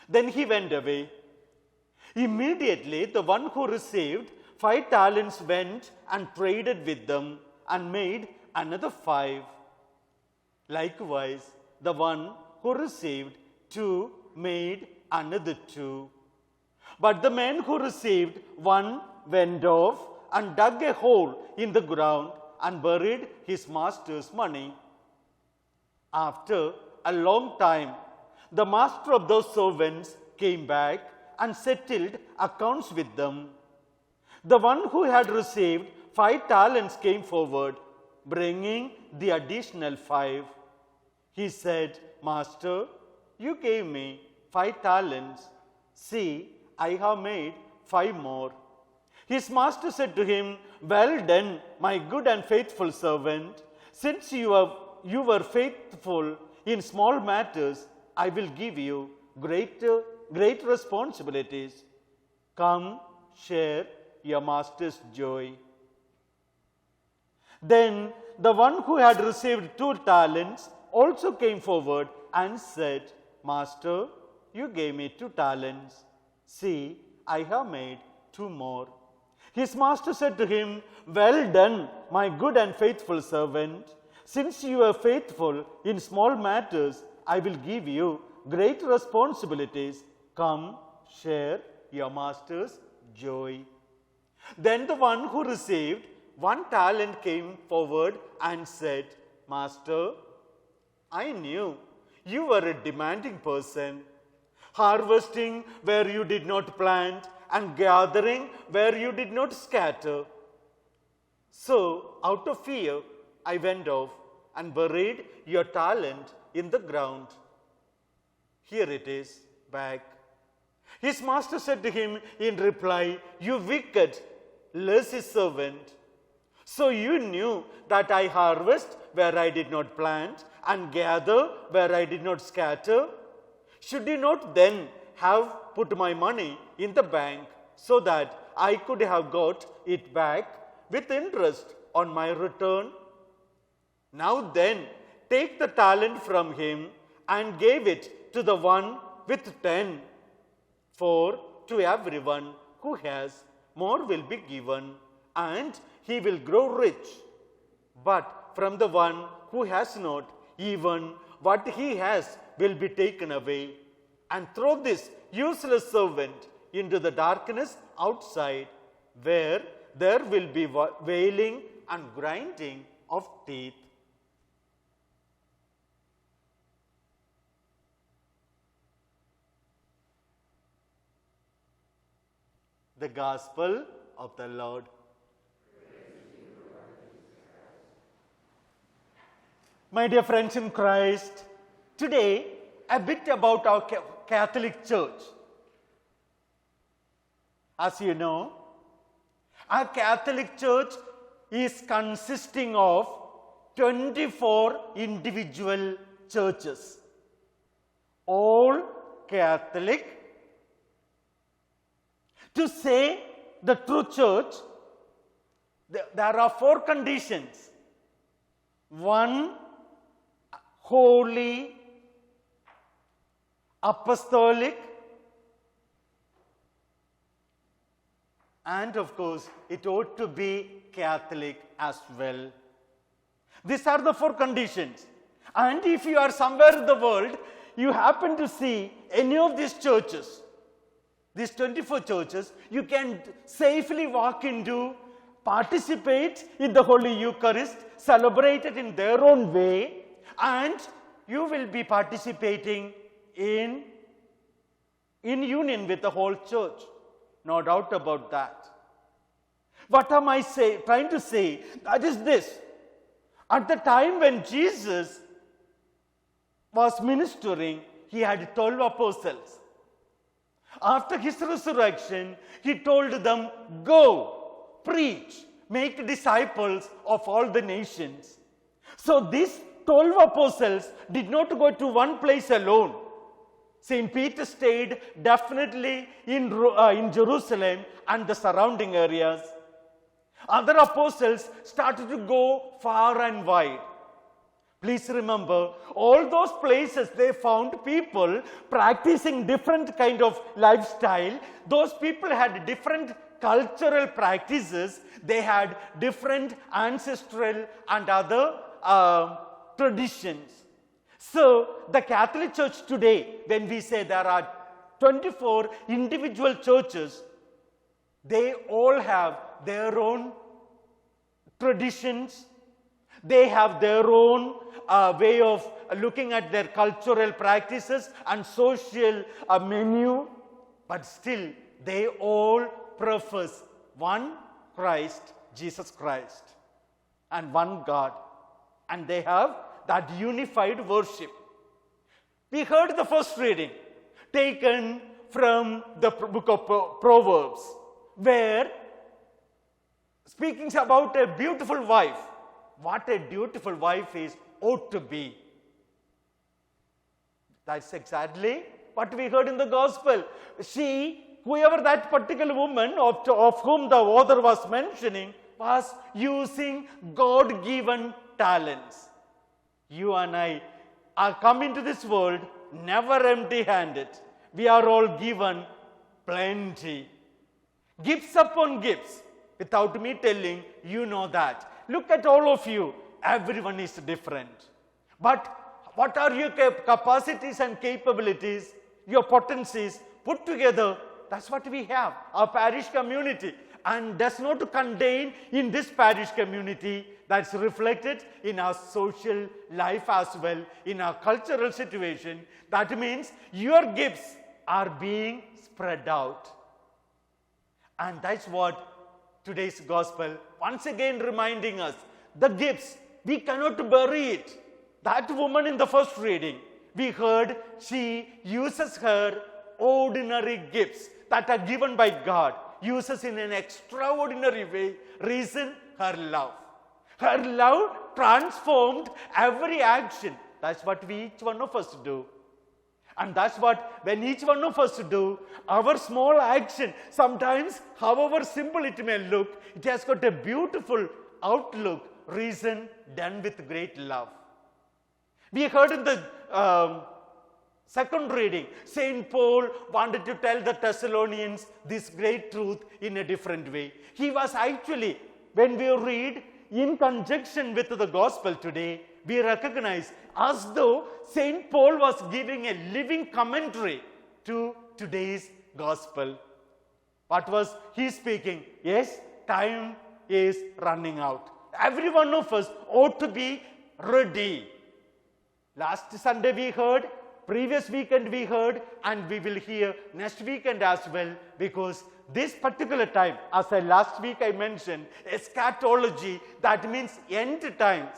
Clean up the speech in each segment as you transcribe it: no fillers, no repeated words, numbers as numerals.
Then he went away. Immediately, the one who received 5 talents went and traded with them and made another 5. Likewise, the one who received 2 made another 2. But the man who received 1 went off and dug a hole in the ground and buried his master's money. After a long time, the master of those servants came back and settled accounts with them. The one who had received 5 talents came forward, bringing the additional 5. He said, Master, you gave me 5 talents. See, I have made 5 more. His master said to him, Well done, my good and faithful servant. Since you were faithful in small matters, I will give you great responsibilities. Come, share your master's joy. Then the one who had received 2 talents also came forward and said, Master, you gave me 2 talents. See, I have made 2 more. His master said to him, Well done, my good and faithful servant. Since you are faithful in small matters, I will give you great responsibilities. Come, share your master's joy. Then the one who received 1 talent came forward and said, Master, I knew you were a demanding person, harvesting where you did not plant and gathering where you did not scatter. So, out of fear, I went off and buried your talent in the ground. Here it is, back. His master said to him in reply, You wicked, lazy servant. So you knew that I harvest where I did not plant and gather where I did not scatter? Should you not then have put my money in the bank so that I could have got it back with interest on my return? Now then, take the talent from him and give it to the one with 10. For to everyone who has, more will be given, and he will grow rich. But from the one who has not, even what he has will be taken away. And throw this useless servant into the darkness outside, where there will be wailing and grinding of teeth. The Gospel of the Lord. My dear friends in Christ, today a bit about our Catholic Church. As you know, our Catholic Church is consisting of 24 individual churches, all Catholic. To say the true church, there are 4 conditions. 1, holy, apostolic, and of course, it ought to be Catholic as well. These are the 4 conditions. And if you are somewhere in the world, you happen to see any of these churches, these 24 churches, you can safely walk into, participate in the Holy Eucharist, celebrate it in their own way, and you will be participating in union with the whole church. No doubt about that. What am I trying to say? That is this. At the time when Jesus was ministering, he had 12 apostles. After his resurrection, he told them, Go, preach, make disciples of all the nations. So these 12 apostles did not go to one place alone. St. Peter stayed definitely in Jerusalem and the surrounding areas. Other apostles started to go far and wide. Please remember, all those places they found people practicing different kind of lifestyle. Those people had different cultural practices. They had different ancestral and other traditions. So, the Catholic Church today, when we say there are 24 individual churches, they all have their own traditions. They have their own way of looking at their cultural practices and social menu, but still they all profess one Christ, Jesus Christ, and one God, and they have that unified worship. We heard the first reading taken from the book of Proverbs, where speaking about a beautiful wife, what a beautiful wife is ought to be. That's exactly what we heard in the gospel. Whoever that particular woman of whom the author was mentioning, was using God-given talents. You and I are come into this world never empty-handed. We are all given plenty. Gifts upon gifts. Without me telling, you know that. Look at all of you. Everyone is different. But what are your capacities and capabilities, your potencies put together? That's what we have, our parish community. And does not contain in this parish community, that's reflected in our social life as well, in our cultural situation. That means your gifts are being spread out. And that's what today's gospel once again reminding us. The gifts, we cannot bury it. That woman in the first reading, we heard she uses her ordinary gifts that are given by God, uses in an extraordinary way. Reason, her love. Her love transformed every action. That's what each one of us do. And that's what, when each one of us do, our small action, sometimes, however simple it may look, it has got a beautiful outlook, reason, done with great love. We heard in the second reading, St. Paul wanted to tell the Thessalonians this great truth in a different way. He was actually, when we read in conjunction with the gospel today, we recognize as though St. Paul was giving a living commentary to today's gospel. What was he speaking? Yes, time is running out. Every one of us ought to be ready. Last Sunday we heard, previous weekend we heard, and we will hear next weekend as well, because this particular time, as last week I mentioned, eschatology, that means end times.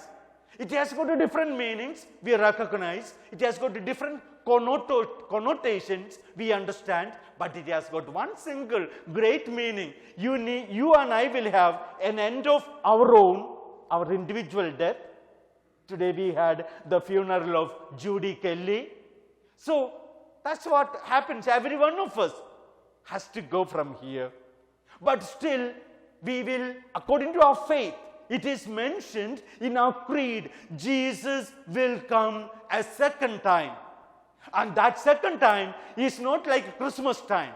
It has got different meanings, we recognize. It has got different connotations, we understand. But it has got one single great meaning. You and I will have an end of our own, our individual death. Today we had the funeral of Judy Kelly. So that's what happens. Every one of us has to go from here. But still, we will, according to our faith, it is mentioned in our creed, Jesus will come a second time. And that second time is not like Christmas time,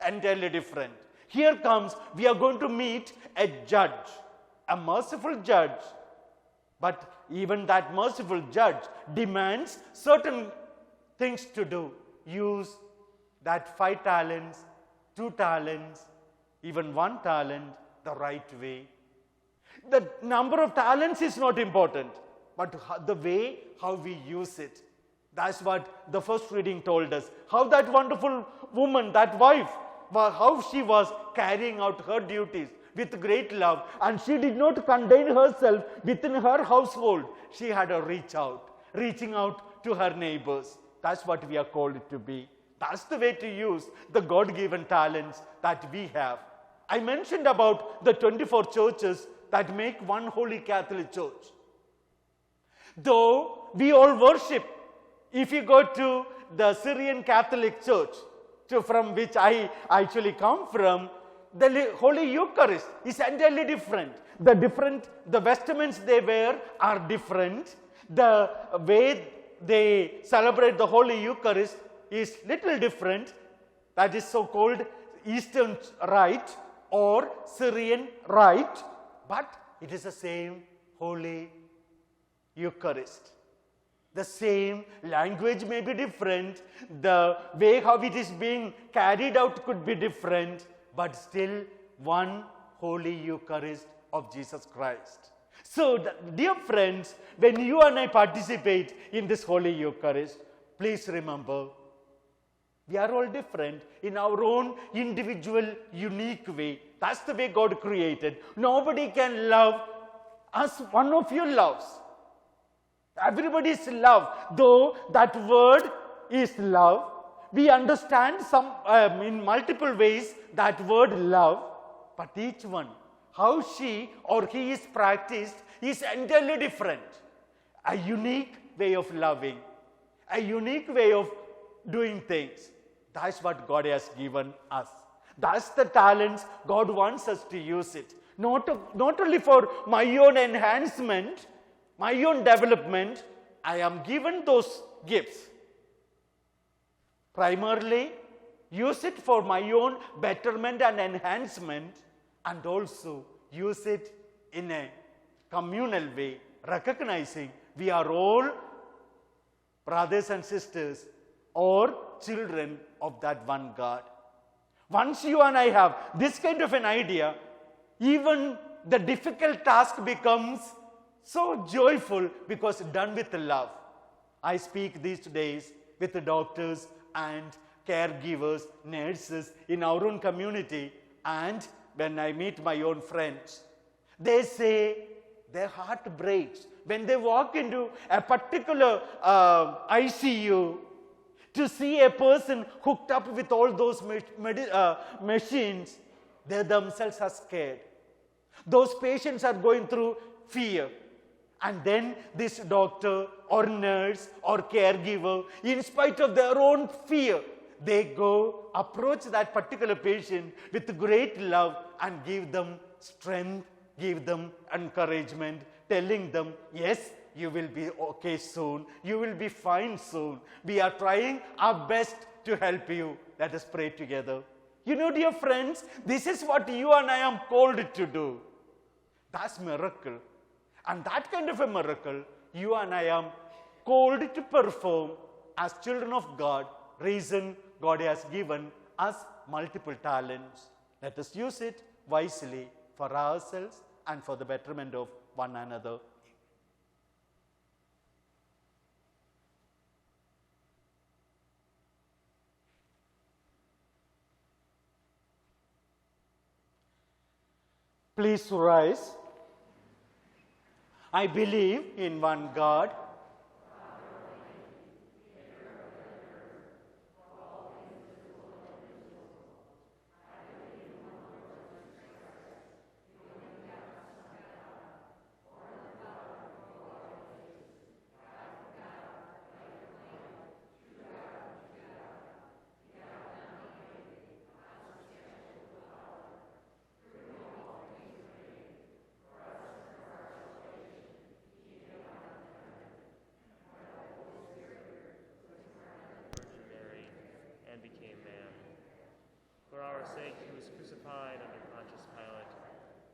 entirely different. Here comes, we are going to meet a judge, a merciful judge. But even that merciful judge demands certain things to do. Use that 5 talents, 2 talents, even 1 talent the right way. The number of talents is not important, but the way how we use it. That's what the first reading told us. How that wonderful woman, that wife, how she was carrying out her duties with great love, and she did not contain herself within her household. She had to reaching out to her neighbors. That's what we are called to be. That's the way to use the God-given talents that we have. I mentioned about the 24 churches that make one Holy Catholic Church. Though we all worship, if you go to the Syrian Catholic Church, from which I actually come from, the Holy Eucharist is entirely different. The vestments they wear are different. The way they celebrate the Holy Eucharist is little different. That is so-called Eastern Rite or Syrian Rite, but it is the same Holy Eucharist. The same language may be different, the way how it is being carried out could be different, but still one Holy Eucharist of Jesus Christ. So, dear friends, when you and I participate in this Holy Eucharist, please remember, we are all different in our own individual, unique way. That's the way God created. Nobody can love as one of you loves. Everybody is love. Though that word is love, we understand in multiple ways that word love, but each one, how she or he is practiced is entirely different. A unique way of loving, a unique way of doing things. That's what God has given us. That's the talents God wants us to use it. Not only for my own enhancement, my own development, I am given those gifts. Primarily, use it for my own betterment and enhancement, and also use it in a communal way, recognizing we are all brothers and sisters or children of that one God. Once you and I have this kind of an idea, even the difficult task becomes so joyful because done with love. I speak these days with the doctors and caregivers, nurses in our own community, and when I meet my own friends, they say their heart breaks when they walk into a particular ICU to see a person hooked up with all those machines. They themselves are scared. Those patients are going through fear. And then this doctor or nurse or caregiver, in spite of their own fear, they go approach that particular patient with great love and give them strength, give them encouragement, telling them, yes, you will be okay soon, you will be fine soon. We are trying our best to help you. Let us pray together. You know, dear friends, this is what you and I am called to do. That's miracle. And that kind of a miracle, you and I am called to perform as children of God. Reason God has given us multiple talents. Let us use it wisely for ourselves and for the betterment of one another. Please rise. I believe in one God,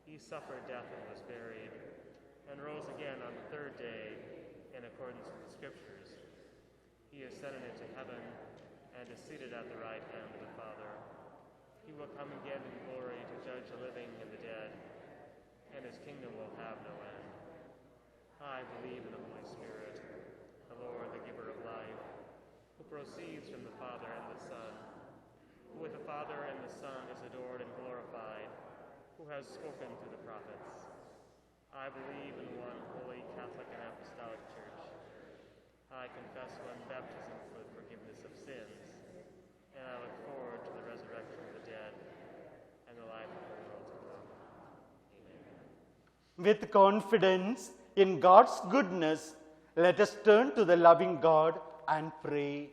He suffered death and was buried, and rose again on the third day in accordance with the Scriptures. He ascended into heaven and is seated at the right hand of the Father. He will come again in glory to judge the living and the dead, and his kingdom will have no end. I believe in the Holy Spirit, the Lord, the giver of life, who proceeds from the Father and the Son, who with the Father and the Son is adored and glorified, who has spoken through the prophets. I believe in one holy Catholic and Apostolic Church. I confess one baptism for the forgiveness of sins, and I look forward to the resurrection of the dead and the life of the world to come. Amen. With confidence in God's goodness, let us turn to the loving God and pray.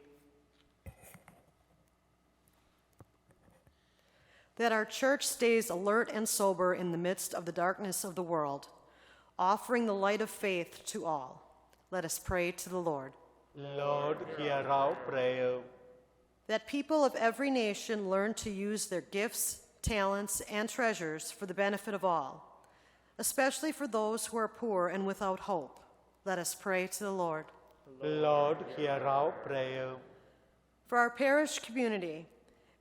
That our church stays alert and sober in the midst of the darkness of the world, offering the light of faith to all. Let us pray to the Lord. Lord, hear our prayer. That people of every nation learn to use their gifts, talents, and treasures for the benefit of all, especially for those who are poor and without hope. Let us pray to the Lord. Lord, hear our prayer. For our parish community,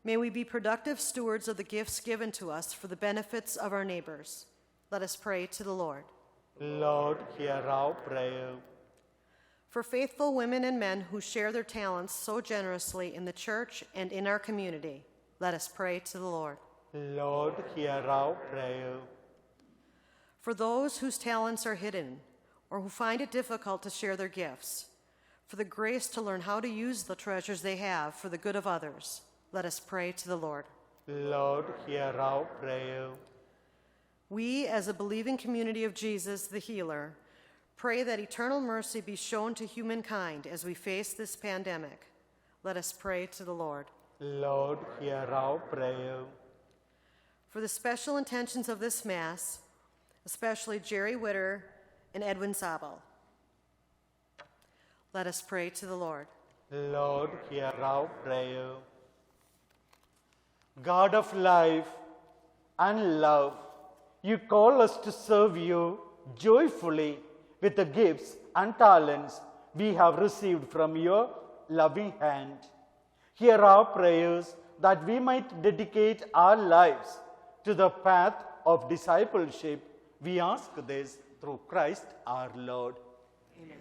may we be productive stewards of the gifts given to us for the benefits of our neighbors. Let us pray to the Lord. Lord, hear our prayer. For faithful women and men who share their talents so generously in the church and in our community, let us pray to the Lord. Lord, hear our prayer. For those whose talents are hidden or who find it difficult to share their gifts, for the grace to learn how to use the treasures they have for the good of others, let us pray to the Lord. Lord, hear our prayer. We, as a believing community of Jesus, the healer, pray that eternal mercy be shown to humankind as we face this pandemic. Let us pray to the Lord. Lord, hear our prayer. For the special intentions of this Mass, especially Jerry Witter and Edwin Zabel, let us pray to the Lord. Lord, hear our prayer. God of life and love, you call us to serve you joyfully with the gifts and talents we have received from your loving hand. Hear our prayers that we might dedicate our lives to the path of discipleship. We ask this through Christ our Lord. Amen.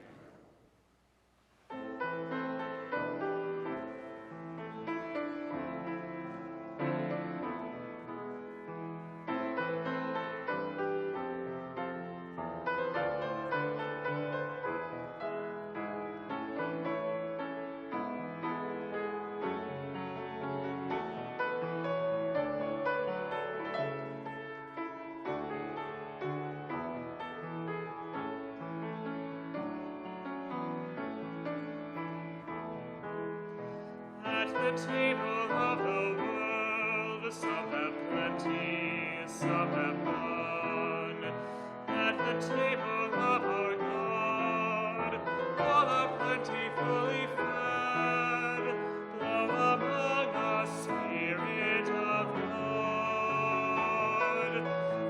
At the table of the world, some have plenty, some have none. At the table of our God, all are plentifully fed. Blow among us, Spirit of God.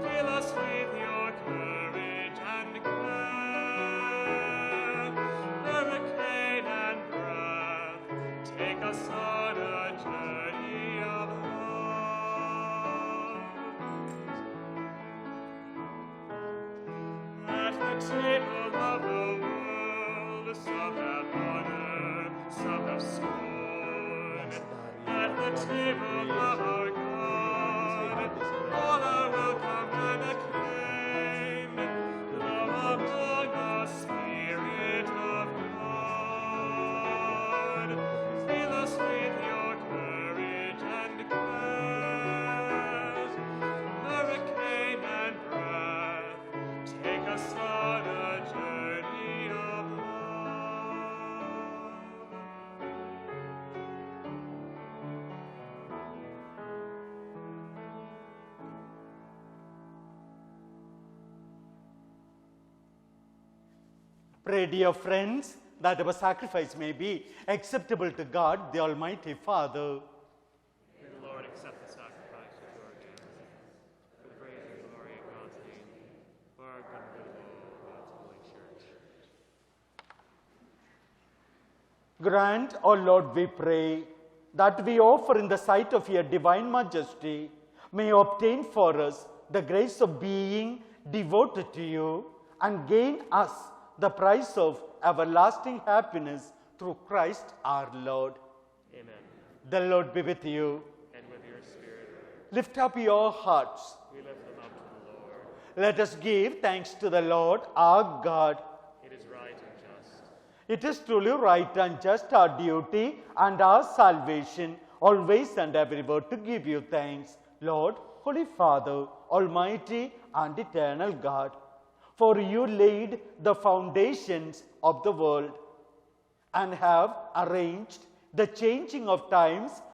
Fill us with your courage and care. Hurricane and breath, take us on a journey of love. At the table of the world, some have honor, some have scorn. At the table of our God, all are welcome and acclaimed. Blow among us, Spirit of God. Fill us with your courage and care. Hurricane and breath, take us on a journey of love. Pray, dear friends, that our sacrifice may be acceptable to God, the Almighty Father. May the Lord accept the sacrifice of your hands, for the praise and glory of God's name, for our good and good of all God's holy church. Grant, O Lord, we pray, that we offer in the sight of your divine majesty may obtain for us the grace of being devoted to you and gain us the prize of everlasting happiness through Christ our Lord. Amen. The Lord be with you. And with your spirit, Lift up your hearts. we lift them up to the Lord. Let us give thanks to the Lord our God. It is right and just. It is truly right and just our duty and our salvation, always and everywhere to give you thanks, Lord, Holy Father, Almighty and eternal God. For you laid the foundations of the world and have arranged the changing of times